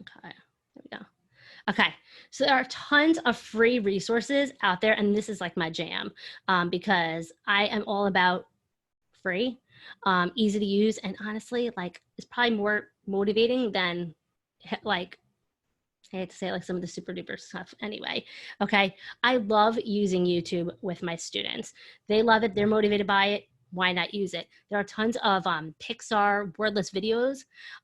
Okay, there we go. Okay, so there are tons of free resources out there, and this is like my jam because I am all about free, easy to use, and honestly, like it's probably more motivating than like, I hate to say like some of the super duper stuff anyway. Okay, I love using YouTube with my students. They love it. They're motivated by it. Why not use it? There are tons of Pixar wordless videos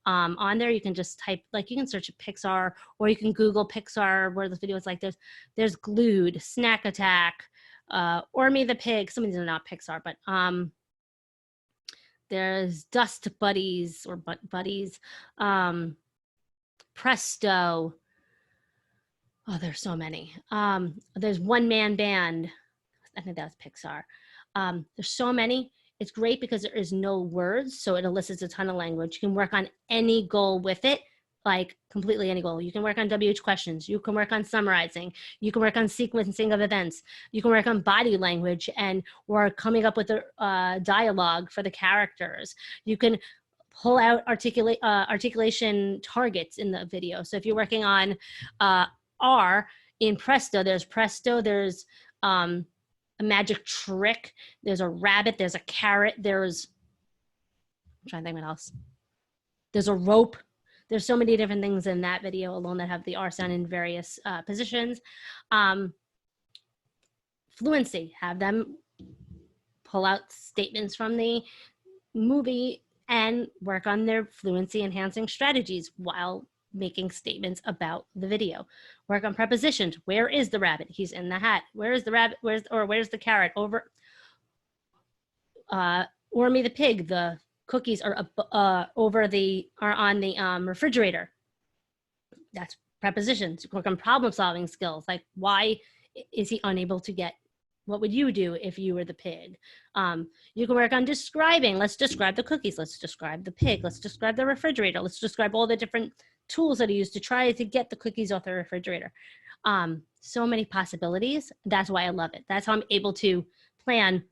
on there. You can just type, like you can search Pixar, or you can Google Pixar wordless videos. Like there's Glued, Snack Attack, or Me the Pig. Some of these are not Pixar, but there's Dust Buddies or Buddies, Presto. Oh, there's so many. There's One Man Band. I think that was Pixar. There's so many. It's great because there is no words, so it elicits a ton of language. You can work on any goal with it, like completely any goal. You can work on WH questions. You can work on summarizing. You can work on sequencing of events. You can work on body language or coming up with a dialogue for the characters. You can pull out articulation targets in the video. So if you're working on R in Presto, there's a magic trick, there's a rabbit, there's a carrot, I'm trying to think what else. There's a rope. There's so many different things in that video alone that have the R sound in various positions. Fluency, have them pull out statements from the movie and work on their fluency enhancing strategies while making statements about the video. Work on prepositions. Where is the rabbit? He's in the hat. Where is the rabbit? Where's the carrot? Over. Or Me the Pig. The cookies are on the refrigerator. That's prepositions. Work on problem solving skills. Like, why is he unable to get? What would you do if you were the pig? You can work on describing. Let's describe the cookies. Let's describe the pig. Let's describe the refrigerator. Let's describe all the different tools that he used to try to get the cookies off the refrigerator. So many possibilities. That's why I love it. That's how I'm able to plan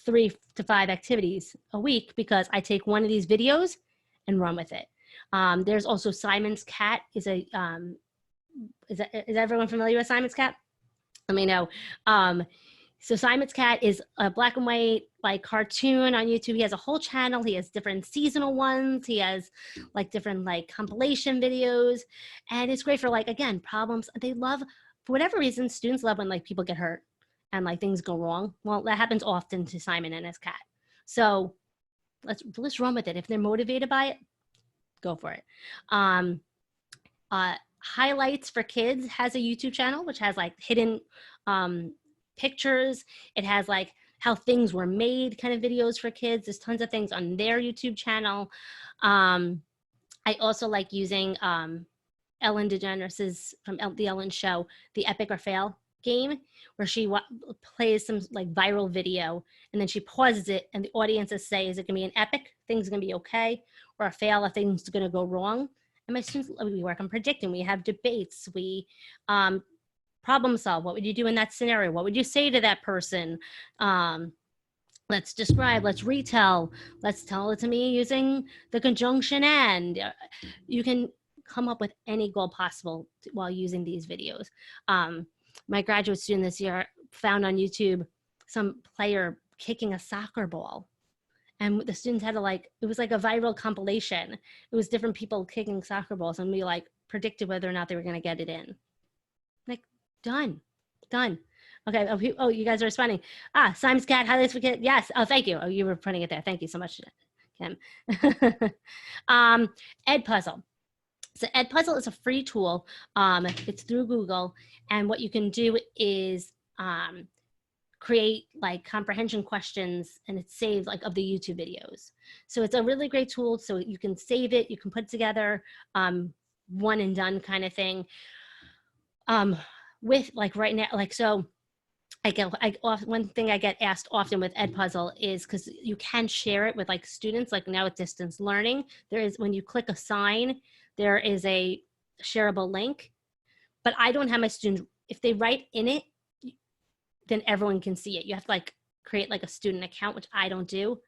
3 to 5 activities a week, because I take one of these videos and run with it. There's also Simon's Cat. Is everyone familiar with Simon's Cat? Let me know. So Simon's Cat is a black and white like cartoon on YouTube. He has a whole channel. He has different seasonal ones. He has like different like compilation videos, and it's great for like, again, problems. They love, for whatever reason, students love when like people get hurt and like things go wrong. Well, that happens often to Simon and his cat. So let's run with it. If they're motivated by it, go for it. Highlights for Kids has a YouTube channel which has like hidden pictures. It has like how things were made kind of videos for kids. There's tons of things on their YouTube channel. I also like using Ellen DeGeneres' from The Ellen Show, the Epic or Fail game, where she plays some like viral video and then she pauses it and the audiences say, is it gonna be an epic, things are gonna be okay, or a fail, if things are gonna go wrong? And my students, we work on predicting, we have debates, we problem solve. What would you do in that scenario? What would you say to that person? let's describe, let's retell, let's tell it to me using the conjunction and. You can come up with any goal possible while using these videos. My graduate student this year found on YouTube some player kicking a soccer ball. And the students had to it was like a viral compilation. It was different people kicking soccer balls, and we predicted whether or not they were going to get it in. Done. Okay. Oh, you guys are responding. Simon's cat highlights for kids. Yes. Oh, thank you. Oh, you were putting it there. Thank you so much, Kim. Edpuzzle. So Edpuzzle is a free tool. It's through Google, and what you can do is create comprehension questions, and it's saved of the YouTube videos. So it's a really great tool. So you can save it, you can put it together, one and done kind of thing. With right now, so one thing I get asked often with Edpuzzle is because you can share it with students, now with distance learning, there is, when you click assign, there is a shareable link, but I don't have my students, if they write in it, then everyone can see it. You have to create a student account, which I don't do.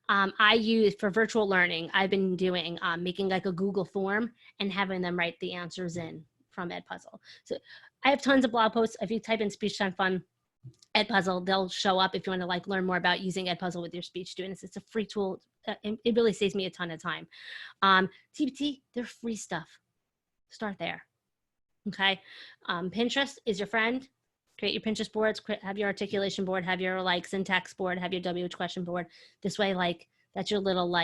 I use for virtual learning, I've been doing, making a Google form and having them write the answers in from Edpuzzle. So I have tons of blog posts. If you type in Speech Time Fun Edpuzzle, they'll show up if you want to learn more about using Edpuzzle with your speech students. It's a free tool. It really saves me a ton of time. TPT, they're free stuff. Start there. Okay. Pinterest is your friend. Create your Pinterest boards, have your articulation board, have your syntax board, have your WH question board. This way, that's your little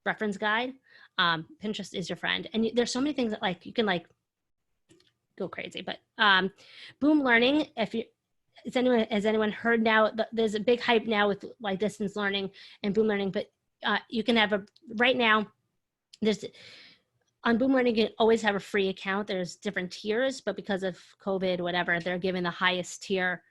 reference guide. Pinterest is your friend. And there's so many things that you can go crazy, but Boom Learning, has anyone heard now, there's a big hype now with distance learning and Boom Learning, but you can have right now, on Boom Learning, you can always have a free account. There's different tiers, but because of COVID, whatever, they're giving the highest tier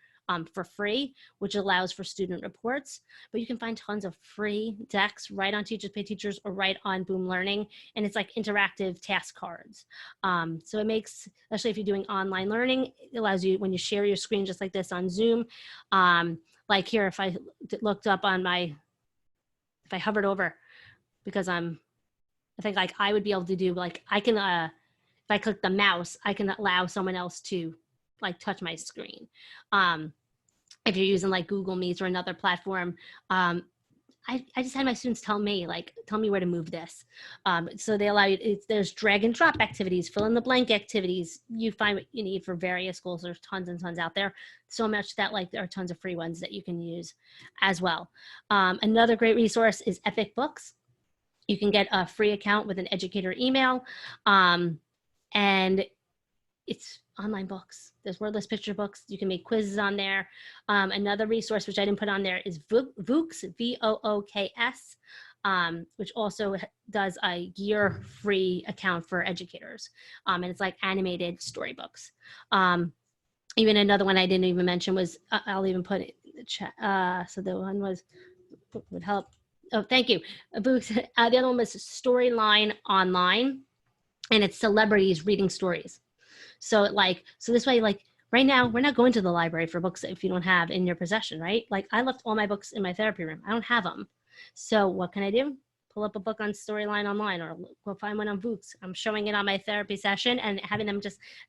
for free, which allows for student reports. But you can find tons of free decks right on Teachers Pay Teachers or right on Boom Learning. And it's interactive task cards. So it makes, especially if you're doing online learning, it allows you, when you share your screen just like this on Zoom, here, if I looked up on if I hovered over, because I think I would be able to do I can, if I click the mouse, I can allow someone else to touch my screen. If you're using Google Meets or another platform, I just had my students tell me where to move this. So they allow you, there's drag and drop activities, fill in the blank activities. You find what you need for various schools. There's tons and tons out there. So much that there are tons of free ones that you can use as well. Another great resource is Epic Books. You can get a free account with an educator email, and it's online books. There's wordless picture books. You can make quizzes on there. Another resource, which I didn't put on there, is Vooks, V-O-O-K-S, which also does a year free account for educators. And it's animated storybooks. Even another one I didn't even mention was, I'll even put it in the chat. So the one was, would help. Oh, thank you. The other one was Storyline Online, and it's celebrities reading stories. So so this way, right now, we're not going to the library for books if you don't have in your possession, right? I left all my books in my therapy room. I don't have them. So what can I do? Pull up a book on Storyline Online or go find one on Books. I'm showing it on my therapy session and having them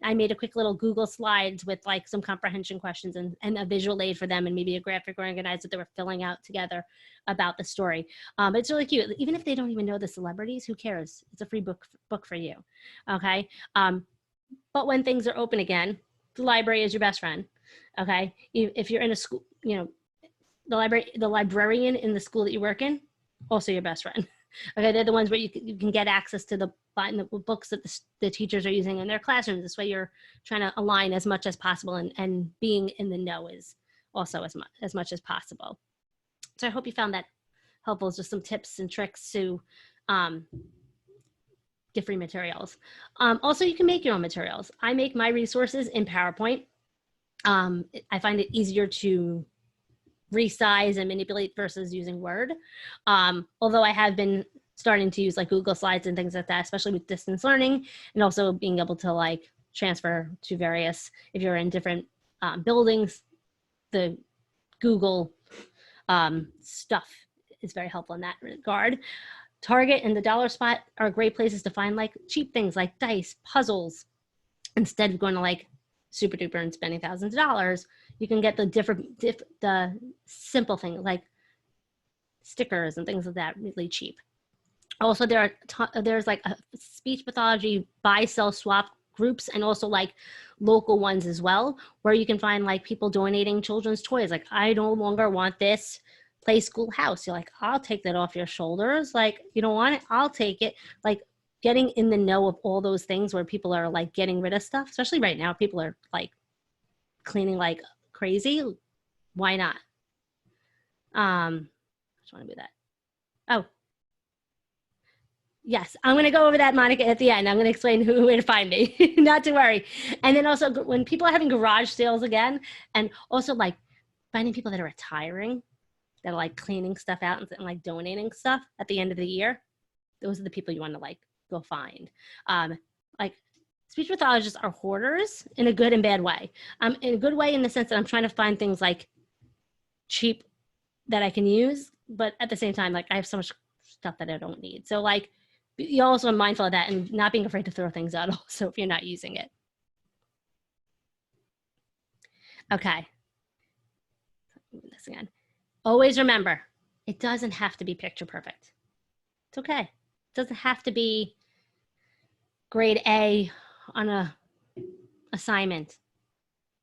I made a quick little Google slides with some comprehension questions and a visual aid for them and maybe a graphic organizer that they were filling out together about the story. But it's really cute. Even if they don't even know the celebrities, who cares? It's a free book for you, okay? But when things are open again, the library is your best friend, okay? If you're in a school, the librarian in the school that you work in, also your best friend. Okay, they're the ones where you can get access to the books that the teachers are using in their classrooms. This way you're trying to align as much as possible, and being in the know is also as much as possible. So I hope you found that helpful. Just some tips and tricks to get free materials. Also, you can make your own materials. I make my resources in PowerPoint. I find it easier to resize and manipulate versus using Word. Although I have been starting to use Google Slides and things like that, especially with distance learning, and also being able to transfer to various, if you're in different buildings, the Google stuff is very helpful in that regard. Target and the dollar spot are great places to find like cheap things like dice, puzzles. Instead of going to like super duper and spending thousands of dollars, you can get the the simple things like stickers and things like that really cheap. Also, there's like a speech pathology buy, sell, swap groups, and also like local ones as well, where you can find like people donating children's toys. Like, I no longer want this play school house. You're like, I'll take that off your shoulders. Like, you don't want it? I'll take it. Like, getting in the know of all those things where people are like getting rid of stuff, especially right now, people are like cleaning like crazy. Why not? I just want to do that. Oh, yes, I'm going to go over that, Monica, at the end. I'm going to explain where to find me, not to worry. And then also when people are having garage sales again, and also like finding people that are retiring, that are like cleaning stuff out and like donating stuff at the end of the year, those are the people you want to like go find. Like speech pathologists are hoarders in a good and bad way. In a good way in the sense that I'm trying to find things like cheap that I can use, but at the same time, like I have so much stuff that I don't need. So like, you're also mindful of that and not being afraid to throw things out also if you're not using it. Okay. This again. Always remember, it doesn't have to be picture perfect. It's okay. It doesn't have to be grade A on a assignment.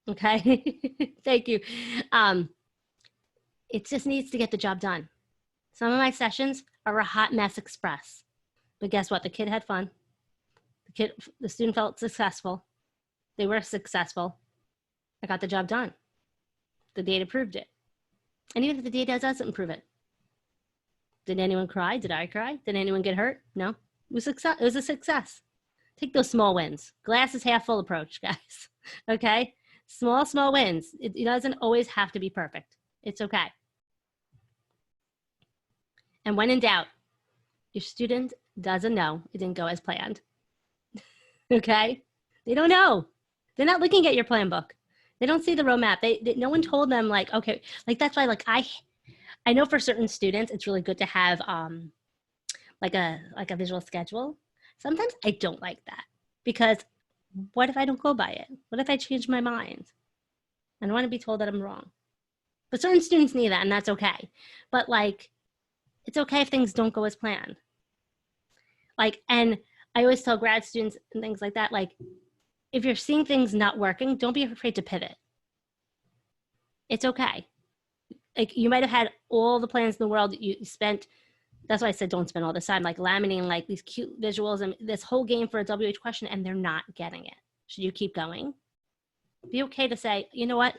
Okay. Thank you. It just needs to get the job done. Some of my sessions are a hot mess express. But guess what? The kid had fun. The student felt successful. They were successful. I got the job done. The data proved it. And even if the data doesn't prove it, did anyone cry? Did I cry? Did anyone get hurt? No. It was a success. Take those small wins. Glass is half full approach, guys. Okay? Small wins. It doesn't always have to be perfect. It's okay. And when in doubt, your student doesn't know it didn't go as planned. Okay? They don't know. They're not looking at your plan book. They don't see the roadmap. No one told them like, okay, like that's why like I know for certain students, it's really good to have like a visual schedule. Sometimes I don't like that because what if I don't go by it? What if I change my mind? I don't want to be told that I'm wrong. But certain students need that and that's okay. But like, it's okay if things don't go as planned. Like, and I always tell grad students and things like that, like, if you're seeing things not working, don't be afraid to pivot. It's okay. Like, you might have had all the plans in the world. You spent, that's why I said don't spend all this time, like laminating like these cute visuals and this whole game for a WH question, and they're not getting it. Should you keep going? Be okay to say, you know what?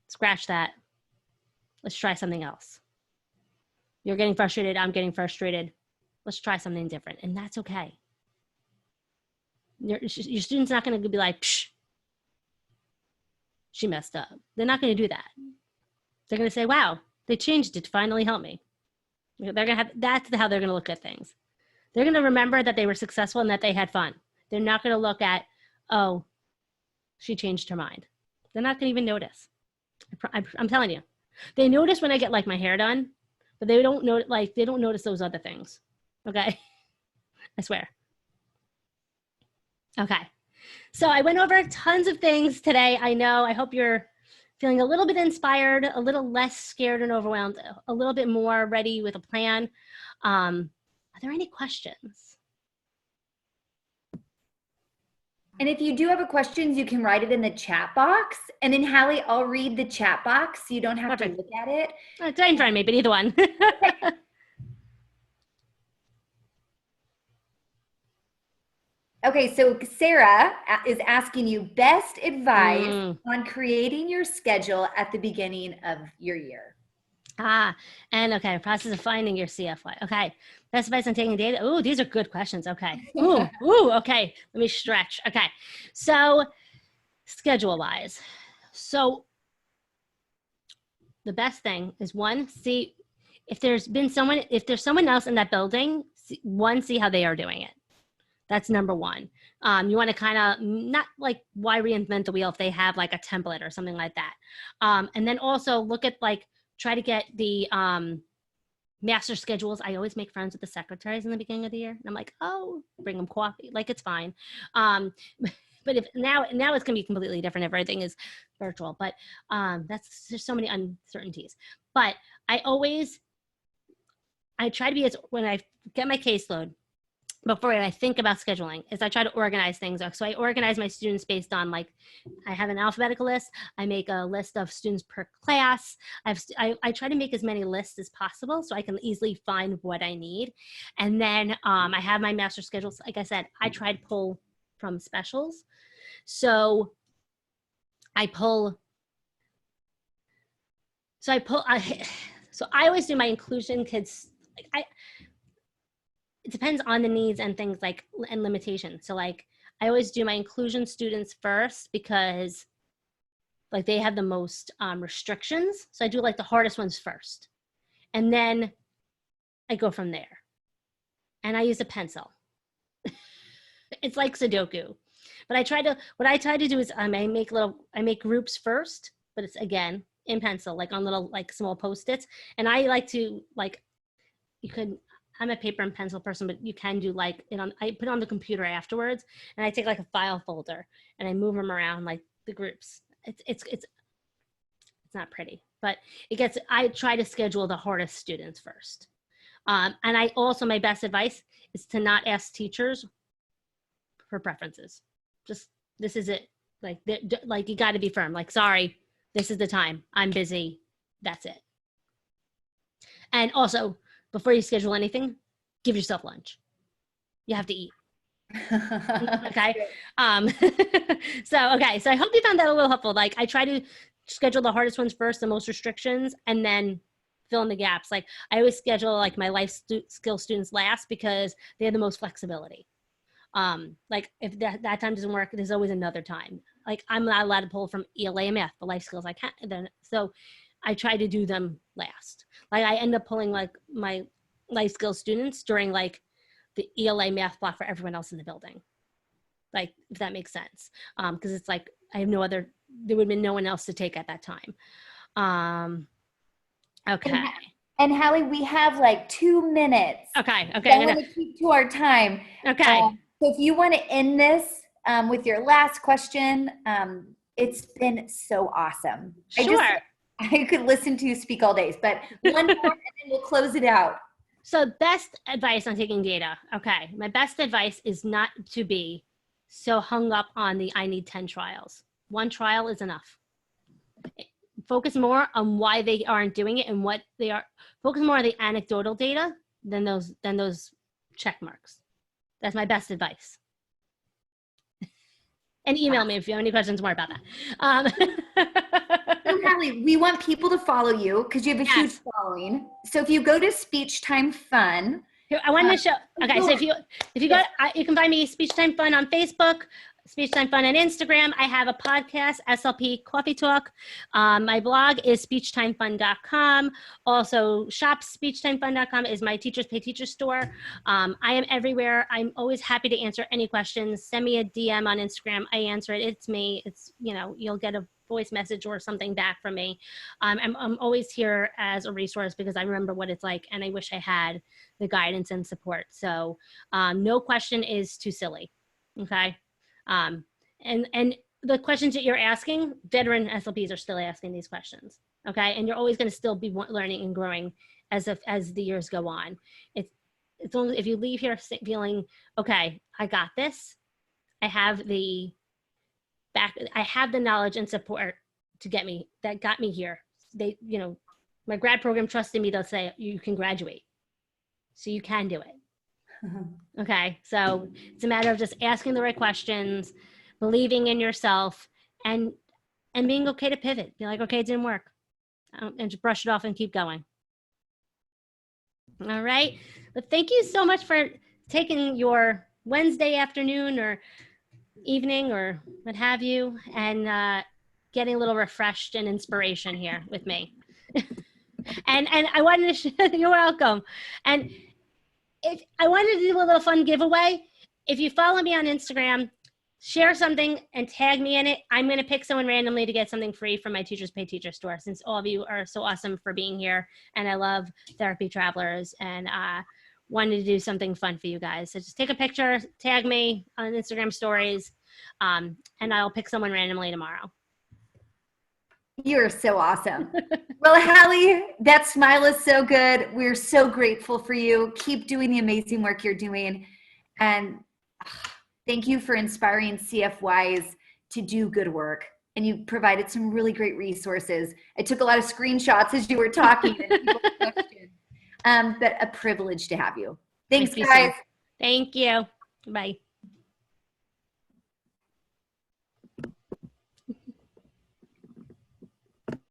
Scratch that. Let's try something else. You're getting frustrated. I'm getting frustrated. Let's try something different. And that's okay. Your student's not going to be like, psh, she messed up. They're not going to do that. They're going to say, wow, they changed it to finally help me. They're going to have, that's how they're going to look at things. They're going to remember that they were successful and that they had fun. They're not going to look at, oh, she changed her mind. They're not going to even notice. I'm telling you. They notice when I get like my hair done, but they don't know, like, they don't notice those other things. Okay. I swear. Okay. So I went over tons of things today. I know, I hope you're feeling a little bit inspired, a little less scared and overwhelmed, a little bit more ready with a plan. Are there any questions? And if you do have a questions, you can write it in the chat box. And then Hallie, I'll read the chat box so you don't have to look at it. It's right in front of me, but either one. Okay, so Sarah is asking you best advice on creating your schedule at the beginning of your year. And okay, process of finding your CFY. Okay, best advice on taking data. Oh, these are good questions. Okay. Okay. Let me stretch. Okay, so schedule-wise. So the best thing is one, see if there's someone else in that building, see how they are doing it. That's number one. You want to kind of not like why reinvent the wheel if they have like a template or something like that. And then also look at like try to get the master schedules. I always make friends with the secretaries in the beginning of the year. And I'm like, oh, bring them coffee. Like, it's fine. But if now it's gonna be completely different if everything is virtual. But there's so many uncertainties. But I try to be when I get my caseload, before I think about scheduling, is I try to organize things. So I organize my students based on, like, I have an alphabetical list. I make a list of students per class. I try to make as many lists as possible so I can easily find what I need. And then I have my master schedules. Like I said, I try to pull from specials. So I always do my inclusion kids. It depends on the needs and things like, and limitations. So like, I always do my inclusion students first because like they have the most restrictions. So I do like the hardest ones first. And then I go from there. And I use a pencil. It's like Sudoku. But what I try to do is I make groups first, but it's again in pencil, like on little, like small Post-its. And I like to, like, I'm a paper and pencil person, but you can do like I put it on the computer afterwards, and I take like a file folder and I move them around like the groups. It's not pretty, but I try to schedule the hardest students first. And my best advice is to not ask teachers for preferences. Just, this is it. Like you got to be firm. Like, sorry, this is the time. I'm busy. That's it. And also, before you schedule anything, give yourself lunch. You have to eat. Okay. So I hope you found that a little helpful. Like, I try to schedule the hardest ones first, the most restrictions, and then fill in the gaps. Like, I always schedule like my life skill students last because they have the most flexibility. Like, if that time doesn't work, there's always another time. Like, I'm not allowed to pull from ELA and math, but life skills I can't. So I try to do them last. Like, I end up pulling like my life skills students during like the ELA math block for everyone else in the building. Like, if that makes sense. Cause it's like, there would have been no one else to take at that time. Okay. And Hallie, we have like 2 minutes. Okay. So I want to keep to our time. Okay. So if you want to end this with your last question, it's been so awesome. Sure. I could listen to you speak all days, but one more and then we'll close it out. So best advice on taking data. Okay. My best advice is not to be so hung up on the I need 10 trials. One trial is enough. Focus more on why they aren't doing it and what they are. Focus more on the anecdotal data than those check marks. That's my best advice. And email me if you have any questions more about that. So Hallie, we want people to follow you because you have a huge following. So if you go to Speech Time Fun, here, I want to show. Okay, so if you go, you can find me Speech Time Fun on Facebook, Speech Time Fun on Instagram. I have a podcast, SLP Coffee Talk. My blog is speechtimefun.com. Also, shop speechtimefun.com is my Teachers Pay Teachers store. I am everywhere. I'm always happy to answer any questions. Send me a DM on Instagram. I answer it. It's me. It's, you'll get a voice message or something back from me. I'm always here as a resource because I remember what it's like and I wish I had the guidance and support. So no question is too silly. Okay. And the questions that you're asking, veteran SLPs are still asking these questions. Okay. And you're always going to still be learning and growing as the years go on. It's only if you leave here feeling, okay, I got this. I have the knowledge and support that got me here. My grad program trusted me to say, you can graduate. So you can do it. Okay. So it's a matter of just asking the right questions, believing in yourself, and being okay to pivot. Be like, okay, it didn't work. And just brush it off and keep going. All right. But thank you so much for taking your Wednesday afternoon or evening or what have you, and getting a little refreshed and inspiration here with me. and I wanted to you're welcome. And I wanted to do a little fun giveaway. If you follow me on Instagram, share something and tag me in it. I'm going to pick someone randomly to get something free from my Teachers Pay Teacher store, since all of you are so awesome for being here. And I love Therapy Travelers and wanted to do something fun for you guys. So just take a picture, tag me on Instagram stories, and I'll pick someone randomly tomorrow. You're so awesome. Well, Hallie, that smile is so good. We're so grateful for you. Keep doing the amazing work you're doing. And thank you for inspiring CFYs to do good work. And you provided some really great resources. I took a lot of screenshots as you were talking. And people questioned. But a privilege to have you. Thanks, guys. Thank you. Bye.